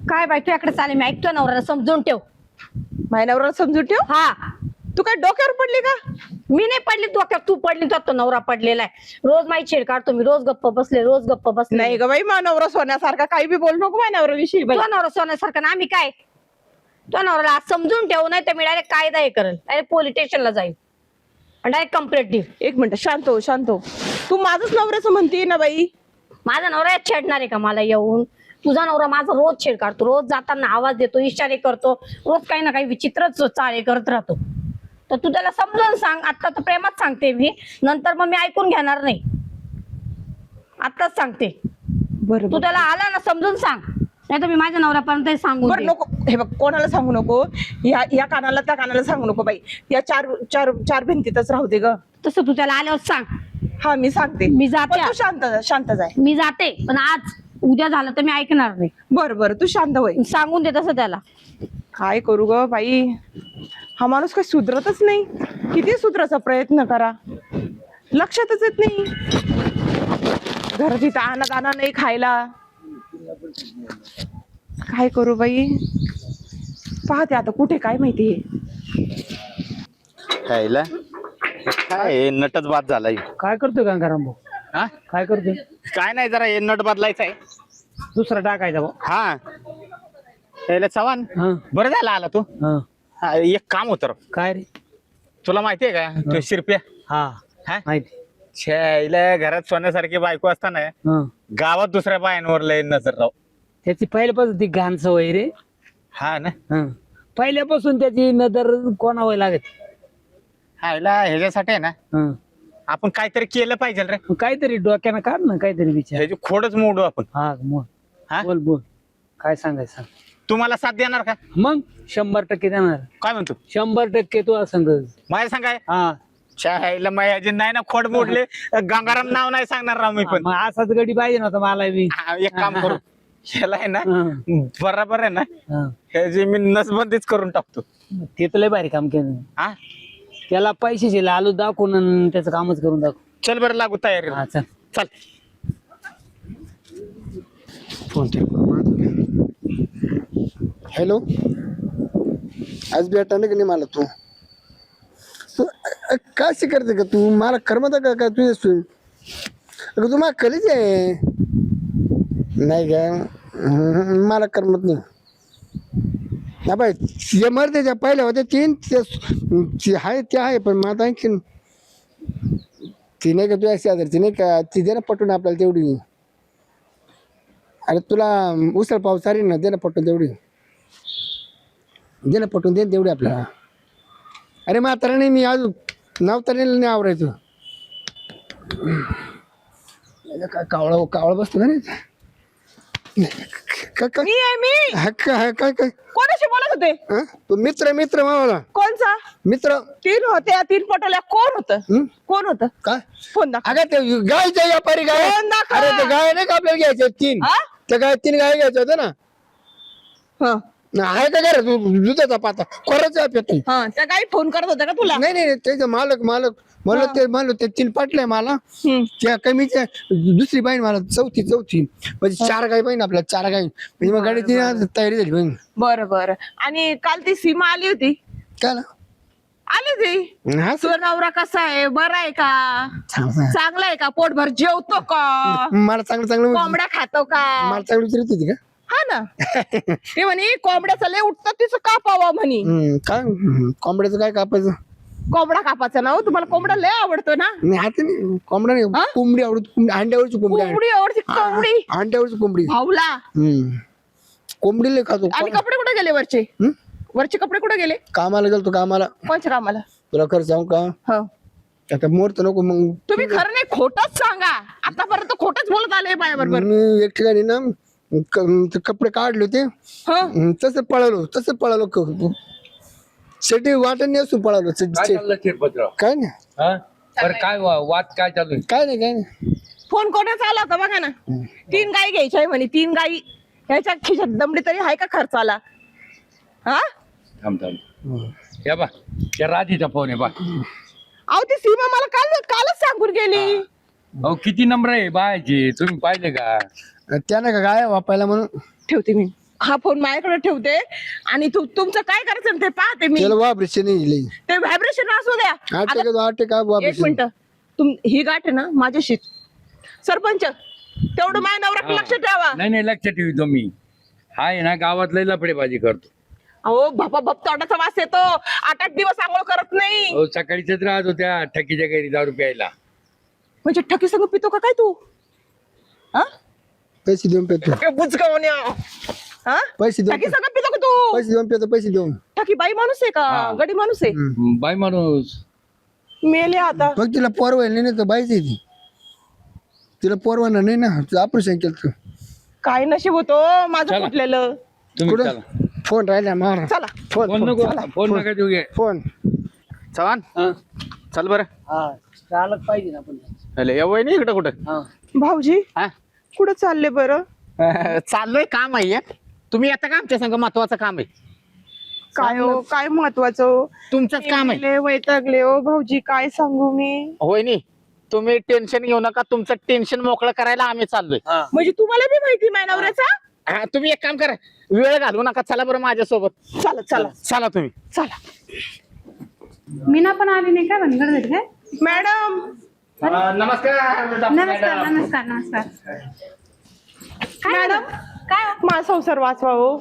काय बाई तुझ्याकडे चालेल, मी ऐकतो नवऱ्याला समजून ठेव. माझ्या नवऱ्याला समजून ठेव. हा, तू काय डोक्यावर पडली का? मी नाही पडली डोक्यात, तू पडली तर तो नवरा पडलेला आहे. रोज माझी छेड काढतो मी, रोज गप्प बसले, रोज गप्प बसले. नाही ग बाई, माझा नवरा सोन्यासारखा, काही बी बोल नको माझ्या नवऱ्याविषयी बाई. तो नवरा सोन्यासारखा ना, आम्ही काय तो नवऱ्याला आज समजून ठेवू, नाही तर मी डायरेक्ट कायदा हे करेल, डायरेक्ट पोलीस स्टेशनला जाईल आणि डायरेक्ट कंप्लेंट देईल. एक मिनिट, शांत हो शांत हो. तू माझंच नवऱ्याचं म्हणतीये ना बाई. माझा नवरा छेडणार आहे का मला येऊन? तुझा नवरा माझा रोज छेड काढतो, रोज जाताना आवाज देतो, इशारे करतो, रोज काही ना काही विचित्रच चाळे करत राहतो. तर तू त्याला समजून सांग. आता तर प्रेमात सांगते मी, नंतर मग मी ऐकून घेणार नाही. आताच सांगते, बरं तू त्याला आला ना समजून सांग, नाही तर मी माझ्या नवऱ्यापर्यंत सांगू. बरं नको, हे बघ, कोणाला सांगू नको. या कानाला त्या कानाला सांगू नको बाई. या चार चार चार भिंतीतच राहू दे ग. तसं तू त्याला आल्यावर सांग. हा मी सांगते. मी जाते. पण तू शांत जाय. मी जाते, पण आज उद्या झालं तर मी ऐकणार नाही. बरं बरं, तू शांत होय. सांगून दे तसं त्याला. काय करू ग बाई, हा माणूस काही सुधरतच नाही. किती सुधरायचा प्रयत्न करा, लक्षातच येत नाही. घरात इथं आणा नाही खायला. काय करू बाई, पाहते आता कुठे, काय माहिती. खायला काय नटच बाद झालाय. काय करतोय गंगाराम भाऊ? हा काय करतोय? काय नाही, जरा हे नट बदलायचा आहे. दुसरा टाकायचा भाऊ. हा त्याला चव्हाण, हा बरं झाला आला तू. हा. हा, एक काम होतं राव. काय रे? तुला माहितीये का तो शिरप्या? हा हा माहिती. छायला घरात सोन्यासारखी बायको असताना हा. गावात दुसऱ्या बायांवर लय नजर राव. त्याची पहिल्यापासून ती घाण सवय रे. हा ना. हा. पहिल्यापासून त्याची नजर कोणावर लागत. हायला ह्याच्यासाठी आहे ना, हा. आपण काहीतरी केलं पाहिजे रे. मग काहीतरी डोक्यानं काढ ना, काहीतरी विचार. ह्याची खोडच मोडू आपण. हा बोल. हा? बोल बोल, काय सांगायचं सांग. तुम्हाला साथ देणार का? मग 100% देणार. काय म्हणतो 100% तू सांग. माझ्या सांगाय हा. छायला माझ्या नाही ना खोड मोडले. गंगाराम नाव नाही सांगणार राव मी पण. मग असाच गडी पाहिजे नव्हता मला बी. हा, एक काम करू, ह्याला आहे ना हा. बरोबर आहे ना, हा. ह्याची मी नसबंदीच करून टाकतो. ते तर लय भारी काम केलं. हा त्याला पैशाचे आलू दाखवून आणि त्याचं कामच करून दाखव. चल बरं, लागू तयारी. हा चल. चल. हॅलो, आज भेटा नाही का नाही मला? तू काय शिकरते का तू? मला करमत का काय तुझ्या सोयी? अगं तू मला कलीच आहे नाही का? मला करमत नाही. ना बाई, जे मरते त्या पहिल्या होत्या तीन, ते आहे ते आहे, पण मग आता आणखीन ती नाही का तुझ्या शेजारची नाही का, ती दे ना पटून आपल्याला तेवढी. अरे तुला उसळ पाव सारी ना, दे ना पटून तेवढी. दे ना पटून, दे तेवढी आपल्याला. अरे म्हातारा नाही, मी अजून नाव तर नाही आवरायचं. काय कावळा कावळा बसतो का नाही? मी आहे मी. काय काय काय कोणाशी बोलत होते? हं? तो मित्र मित्र मावाला कोणचा मित्र. तीन होत्या, तीन पटोल्या. कोण होत? हं? कोण होत? काय फोन दाखव. अगं ते गायच्या व्यापारी गाय. कोण दाखवा? अरे ते गाय नाही का आपल्याला घ्यायचे तीन? हा? त्या गाय 3 गाय घ्यायच्या होत्या ना. हं. आहे का घरात दुधाचा पाता कोराचा येतो? हं, त्या काही फोन करत होत्या का तुला? नाही नाही, त्याचा मालक मला ते म्हणलं ते 3 पाटल्या मला. हं. त्या कमीच्या दुसरी बाईन मला चौथी म्हणजे 4 गाय बाईन आपल्या 4 गाय म्हणजे मग गाडीची तयारी झाली बहीण. बरं बरं. आणि काल ती सीमा आली होती. काय आली ती. हा तुझा नवरा कसा आहे? बरा आहे का? चांगला आहे का? पोटभर जेवतो का? मला चांगलं चांगलं कोंबड्या खातो का? मला चांगलं विचारत होती का? हा ना. ते म्हणे कोंबड्याचं लय उठतं, तिचं कापावा म्हणे. काय कोंबड्याचं काय कापायचं? कोंबडा कापाचा ना हो? तुम्हाला कोंबडा लय आवडतो ना? नाही आता नाही, कोंबडा नाही, हा? कोंबडी आवडत. अंड्यावरची कोंबडी कोंबडी आवडते, कोंबडी. अंड्यावरची कोंबडी. भाऊला. कोंबडी लय खातो. आणि कपडे कुठे गेले वरचे? हं? वरचे कपडे कुठे गेले? कामाला गेलतो कामाला. कोणच्या कामाला? तुला खरं सांगू का? हो. आता मोरत नको मग. तुम्ही खरं नाही, खोटच सांगा. आतापर्यंत खोटच बोलत आले माझ्या बरोबर. मी एक ठिकाणी ना ते कपडे काढले होते, तसं पळालो. शेटी वाटण असून पळालो. काय चाललं शिरपतराव? काय नाही बरं, काय वाद काय चालू आहे? काय नाही. फोन कोणाचा आला होता बघा ना. 3 गाई घ्यायच्या आहे म्हणे. 3 गाई. ह्याच्या खिशात दमडी तरी आहे का खर्चाला? हा? थांब. या बा, त्या राधीचा फोन आहे बा. अहो ती सीमा मला कालच सांगून गेली. अहो किती नंबर आहे बायचे, तुम्ही पाहिले का? त्यानं का गाय वापायला म्हणून ठेवते मी. हा फोन माझ्याकडे ठेवते आणि तुमचं काय करायचं ते पाहते मी. त्याला वापरेशन नाही ते व्हायब्रेशन असू द्या. आठ काय एक वापरेशन मिनिट, ही गाठ आहे ना माझ्याशी. सरपंच तेवढं माझ्या नवऱ्याकडे लक्ष ठेवा. नाही लक्ष ठेवतो मी. हा आहे ना गावात लय लफडेबाजी करतो. अहो भप तोंडाचा वास येतो. 8 दिवस आंघोळ करत नाही. हो सकाळीच राहत होत्या ठकीच्या घरी दारू प्यायला. म्हणजे ठकी सगळं पितो का काय तू? हा पैसे देऊन पेतो बुचकावण्या. हा पैसे देऊन ठकी सगळं पितो का तू? पैसे देऊन पेतो पैसे देऊन ठकी बाई माणूस आहे का हा. गडी माणूस आहे? बाई माणूस. मेले आता. मग तिला पोरवायला नाही तर बाईच आहे ती. तिला पोरवायला नाही ना ऑपरेशन केलं तू. काय नशीब होतो माझं चला. फुटलेलं. तुम्ही कुठं चला. फोन राहिला मार चला फोन फोन नको फोन नका देऊ घे. फोन चव्हाण हा. चल बरं. हा चालत पाहिजे ना आपण. अरे या वय नाही इकडं कुठं. हा. भाऊजी हा? कुठं चालले बरं? चाललोय काम आहे एक. तुम्ही आता का आमच्या संग महत्वाचं काम आहे. काय हो काय महत्वाचं हो? तुमचंच काम आहे. मेले, वैतागले हो भाऊजी, काय सांगू मी. होय नी तुम्ही टेन्शन घेऊ नका. तुमचं टेन्शन मोकळं करायला आम्ही चाललोय. हा. म्हणजे तुम्हाला बी माहिती माझ्या नवऱ्याचा? हा, तुम्ही एक काम करा, वेळ घालवू नका. चला बरं माझ्यासोबत. चला चला चला तुम्ही. चला. मीना पण आली नाही का भानगड झाली काय? मॅडम नमस्कार नमस्कार नमस्कार नमस्कार. मॅडम काय हो? माझा संसार वाचवा हो.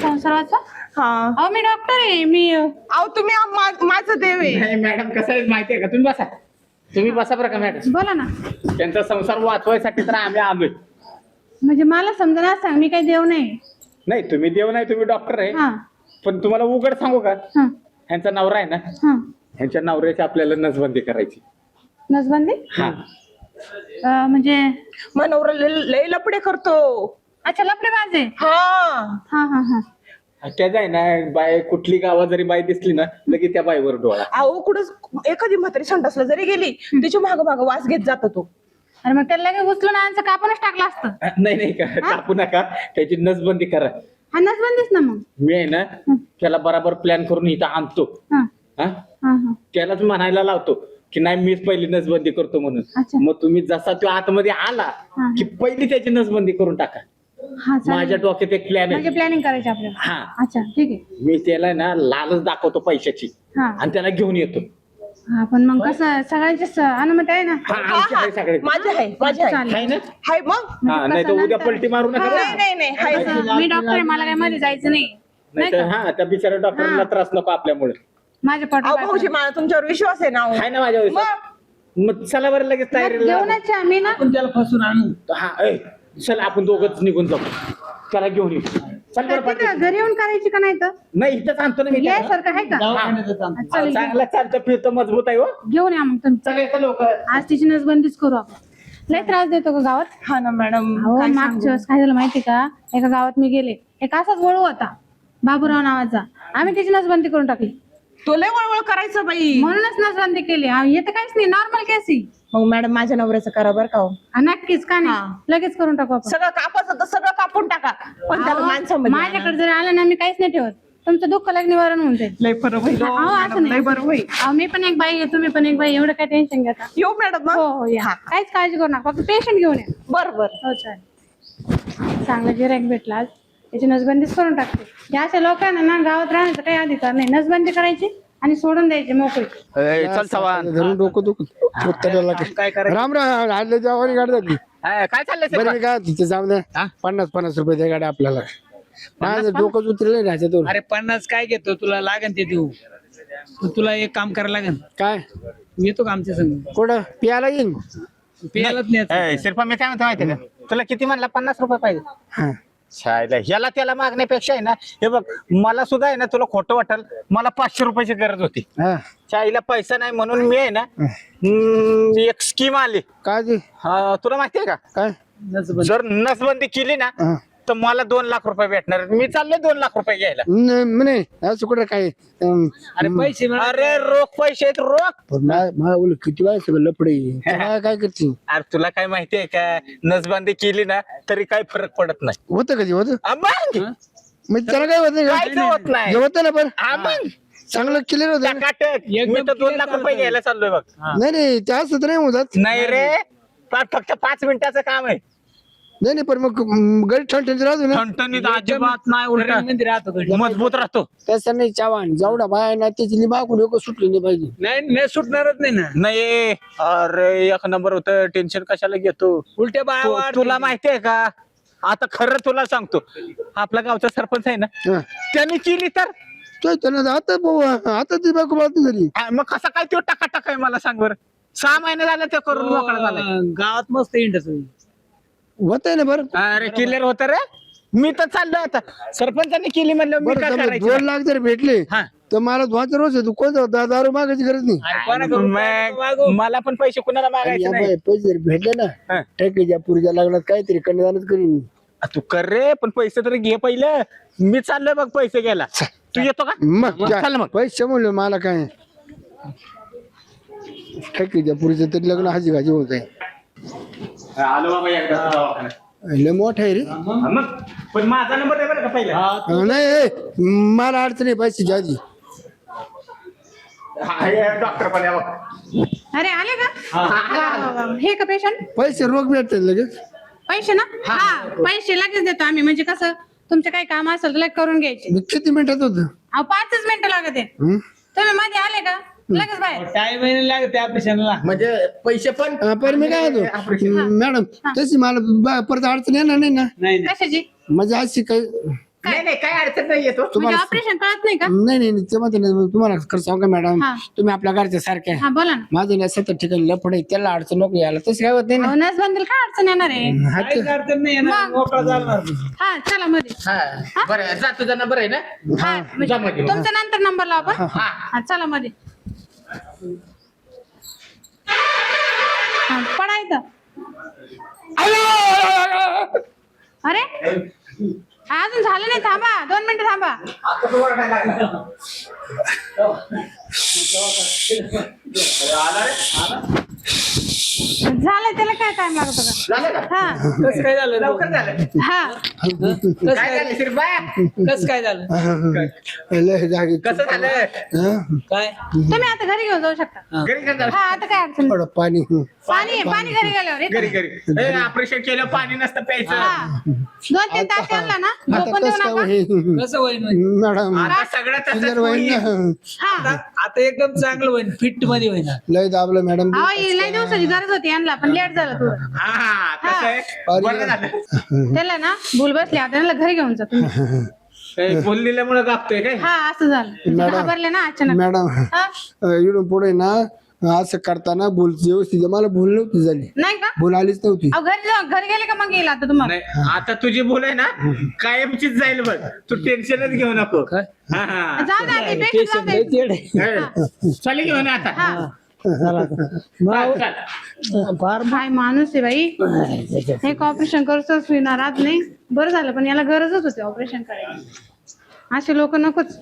संसाराचा? हा अहो मी डॉक्टर आहे. मी अहो तुम्ही माझं देव आहे. मॅडम कसं आहे माहितीये का. तुम्ही बसा. तुम्ही बसा बरं का मॅडम. बोला ना. त्यांचा संसार वाचवायसाठी तर आम्ही आलोय. म्हणजे मला समजा सांग, मी काही देव नाही. नाही तुम्ही देव नाही, तुम्ही डॉक्टर आहे. हा पण तुम्हाला उघड सांगू का, हा ह्यांचा नवरा आहे ना, हा. ह्यांच्या नवऱ्याची आपल्याला नसबंदी करायची. नसबंदी? हा. म्हणजे मग नवरा लय लपडे करतो. अच्छा लपडे माझे. हा हा हा हा. त्याचा आहे ना बाय कुठली गावात जरी बाई दिसली ना लगेच त्या बाईवर डोळा. अहो कुठं एखादी म्हातारी संडासला जरी गेली तिच्या माग माग वास घेत जातो तो. अरे मग त्याला काही उचलून आणायचं कापूनच टाकलं असतं. नाही का कापू नका, त्याची नसबंदी करा. हा नसबंदीच ना मग. मी आहे ना त्याला बराबर प्लॅन करून इथं आणतो. हा हा हा हा. त्यालाच म्हणायला लावतो की नाही मीच पहिली नसबंदी करतो म्हणून. अच्छा. मग तुम्ही जसा तो आतमध्ये आला हा. की पहिली त्याची नसबंदी करून टाका. हा चालेल. माझ्या डोक्यात एक प्लॅन म्हणजे आहे. प्लॅनिंग करायची आपल्याला. हा अच्छा ठीक आहे. मी त्याला ना लालच दाखवतो पैशाची हा आणि त्याला घेऊन येतो. हा पण मग कसं सगळ्यांची अनुमती आहे ना? हा आमची आहे सगळे. माझे आहे माझे आहे. चालेल. आहे ना. हाय मग. हा नाही तर उद्या पलटी मारू नका बरं. नाही नाही नाही हाय. कसं, मी डॉक्टर आहे, मला काय मध्ये जायचं नाही. नाही तर हा त्या बिचाऱ्या डॉक्टरला त्रास नको आपल्यामुळे. माझ्या अहो पोटात भाऊजी मला तुमच्यावर विश्वास आहे ना हो. आहे ना माझ्या मग चला बरं लगेच तयारीला. घेऊनच आहे आम्ही ना. आपण त्याला फसून आणू. हा चला आपण दोघंच निघून जाऊ. त्याला घेऊन येऊ. चल बरं पाटील. तिथं घरी येऊन करायची का नाही तर? नाही इथंच आणतो ना मी त्याला. यायसारखं आहे का? दवाखान्यातच आणतो. हा, चालेल. चांगला चालतं फिरतं मजबूत आहे हो. घेऊन या मग तुम्ही. चला येतं लवकर. आज तिची नसबंदीच करू आपण. लय त्रास देतो का गावात? हा ना मॅडम. हो काय मागच्या सांगू? वेळेस काय झालं माहिती का, एका गावात मी गेले, एक असाच वळू होता बाबूराव नावाचा. आम्ही त्याची नसबंदी करून टाकली. तो लय वळवळ करायचं बाई. म्हणूनच नसबंदी केली. येतं काहीच नाही, नॉर्मल केस आहे. मग मॅडम माझ्या नवऱ्याचं करा बरं का हो. नक्कीच का हा. नाही, लगेच करून टाकू आपण. सगळं कापायचं तर सगळं कापून टाका पण त्याला अहो, माणसामध्ये माझ्याकडे जर आलं ना मी काहीच नाही ठेवत. तुमचं दुःख लग निवारण होऊन जाईल. लय बरं होईल हो, अहो, असं मॅडम, लय नाही. बरं होईल. अहो, मी पण एक बाई आहे, तुम्ही पण एक बाई, एवढं काय टेन्शन घेता. येऊ मॅडम हो मग. हो या. काहीच काळजी करू नका, फक्त पेशंट घेऊन या. बरं बरं. हो चालेल. चांगलं गिऱ्हाईक भेटला आज, त्याची नसबंदीच करून टाकते. या अशा लोकांना ना गावात राहण्याचा काही अधिकार नाही. नसबंदी करायची आणि सोडून द्यायची मोकळी. चल चव्हाण. धरून डोकं दुखत उत्तराला काय करायचं? राम राम आले जेव्हा गाडी जातली काय चाललंय बरं सर? मी काय तिथे जाऊन द्या हा? 50 रुपये द्या गाडी आपल्याला. माझं डोकं उतरलं नाही ह्याच्यातून. अरे 50 काय घेतो, तुला लागन ते देऊ. तुला एक काम करायला लागन. काय येतो का आमच्या संग? कुठं पियाला येईन. प्यायलाच नाही. शिरपा मी काय म्हणतो माहितीये का, तुला किती म्हणला 50 रुपये पाहिजे. हा शायला ह्याला त्याला मागण्यापेक्षा आहे ना, हे बघ मला सुद्धा आहे ना, तुला खोटं वाटेल, मला 500 रुपयाची गरज होती. हा शाळेला पैसा नाही म्हणून मी आहे ना एक स्कीम आली. काय ते तुला माहितीये का, काय जर नसबंदी केली ना हा. तर मला 2 लाख रुपये भेटणार. मी चाललोय 2 लाख रुपये घ्यायला. नाही असं कुठं काय अरे पैसे मिळाले. अरे रोख पैसे आहेत रोख. किती वेळा सगळं लपडे काय करते अरे तुला काय माहितीये का, नसबंदी केली ना तरी काही फरक पडत नाही. होतं कधी होतं मग म्हणजे त्याला काय होत नाही काहीच का? होत नाही. जे होतं ना बरं मग चांगलं क्लिअर होतं ना? टकाटक. एकदम मी तर 2 clear लाख रुपये करतोय. घ्यायला चाललोय बघ. नाही त्या असं तर नाही होतात. नाही रे, फक्त 5 मिनिटाचं काम आहे. नाही पण मग गडी ठणठणीत राहतो ना. ठणठणीत अजिबात नाही, उलटा मध्ये राहतो घरी. मजबूत राहतो. तसं नाही चव्हाण, जेवढा बाय ना त्याची लिंबाकून लोक सुटली नाही पाहिजे. नाही सुटणारच नाही ना. नाही अरे एक नंबर होत, टेन्शन कशाला घेतो. उलट्या बाया वाढतील. तुला माहितीये का, आता खरं तुला सांगतो, आपला गावचा सरपंच आहे ना, हा. त्यांनी केली तर तो त्यांना आता भाऊ, आता ती बायको बाळती घरी. मग कसा काय तो टका आहे मला सांग बरं. 6 महिने झाले ते करून मोकळा झालाय. गावात मस्त इंटरेस्ट होत आहे ना बरं. अरे क्लिअर होत रे. मी तर चाललोय आता, सरपंचाने केली म्हणलं मी बरं काय समजा करायचं. 2 लाख जर भेटले हा. तर मला धुवाचा रोज आहे. तू कोणता दारू मागायची गरज नाही. मग मला पण पैसे कुणाला आणि मागायचे या नाही. बाई पैसे जर भेटले ना हा. टॅकेच्या पुरीच्या लग्नात काहीतरी कन्यादानच करीन मी. तू कर रे, पण पैसे तरी घे पहिलं. मी चाललोय बघ पैसे घ्यायला. तू येतो का? मग काय? चल मग. पैसे म्हणले मला काय टॅकेच्या पुरीचं तरी लग्न हाजी गाजी होत आहे. आलो बाबा एकदा. लय मोठा आहे रे. मग पण माझा नंबर आहे बरं का पहिला. नाही ए, मला अडचण आहे पैशाची आधी. डॉक्टर पण आहे बघ. अरे आले का वा, वा, वा. हे का पेशंट? पैसे रोग भेटतात लगेच. पैसे ना हा पैसे लगेच देतो आम्ही. म्हणजे कसं तुमचे काही काम असेल तर लगेच करून घ्यायचे. मी किती मिनिटात होत. अहो 5च मिनिटं लागत आहे. तुम्ही मध्ये आले का लगेच बाहेर. टाइम लागते ऑपरेशनला. म्हणजे पैसे पण पण मी काय होतो मॅडम तशी मला परत अडचण येणार नाही ना. नाही कशाची? म्हणजे अशी काही नाही काय अडचण नाही येतो. म्हणजे ऑपरेशन कळत नाही का? नाही ते म्हणते ना, तुम्हाला खरं सांगू का मॅडम, हा. तुम्ही आपल्या घरच्या सारखे आहे. हा बोला ना. माझं नाही 70 ठिकाणी लफड आहे, त्याला अडचण नको यायला. तसं काय होत नाही ना. अहो, नस बंदील काय अडचण येणार आहे? हा ते- काहीच अडचण नाही येणार. मोकळा झाला. हा चला मध्ये. बरं जा, तुझा नंबर आहे ना. हा म्हणजे जा मध्ये. तुमचा नंतर नंबर लावा आपण. हा चला मध्ये. हा, पडा इथं. अरे हा, अजून झालं नाही. थांबा 2 मिनिटं थांबा. झालंय त्याला काय टाइम लागतो का? हा कसं काय झालं? लवकर झालं. हा काय झालं शिरबाया? कसं काय झालं? लय जागी. कसं झालं? हा? काय तुम्ही आता घरी घेऊन जाऊ शकता. घरी का झालं? हा आता काय अडचण नाही. थोडं पाणी. पाणी पाणी घरी गेल्यावर येतं. घरी ऑपरेशन केलं, पाणी नसतं प्यायचं. हा 2-3 तास आणला ना आता झोपून देऊ कसं काय नका. होईल? कसं होईल म्हणजे? मॅडम आता सगळं क्लिअर तसंच होईल ना. होईल. हा आता एकदम चांगलं होईल. फिट मध्ये होईल. लय दाबलं मॅडम. अहो ही लय दिवसाची गरज होती यांना पण लेट झालं थोडं. हा कसं आहे? बरं झालं. त्याला ना भूल बसली. आता यांना घरी घेऊन जा तुम्ही. बोल दिल्यामुळे गापतोय काय? हा असं झालं. म्हणजे घाबरले ना अचानक. मॅडम हा? इकडून पुढे ना असं करताना भूल व्यवस्थित मला भूल नव्हती झाली. नाही का? भूल आलीच नव्हती. अहो घरी गेले का मग येईल आता तुम्हाला. नाही आता तुझी बोल आहे ना कायमचीच जाईल बघ. तू टेन्शनच घेऊ नको. हा हा जाऊ द्या ते patient जाऊ दे. चालेल घेऊन आता. हा चाल. काय माणूस आहे बाई. एक ऑपरेशन करतोच विणार आज नाही. बरं झालं पण याला गरजच होती ऑपरेशन करायची. असे लोक नकोच.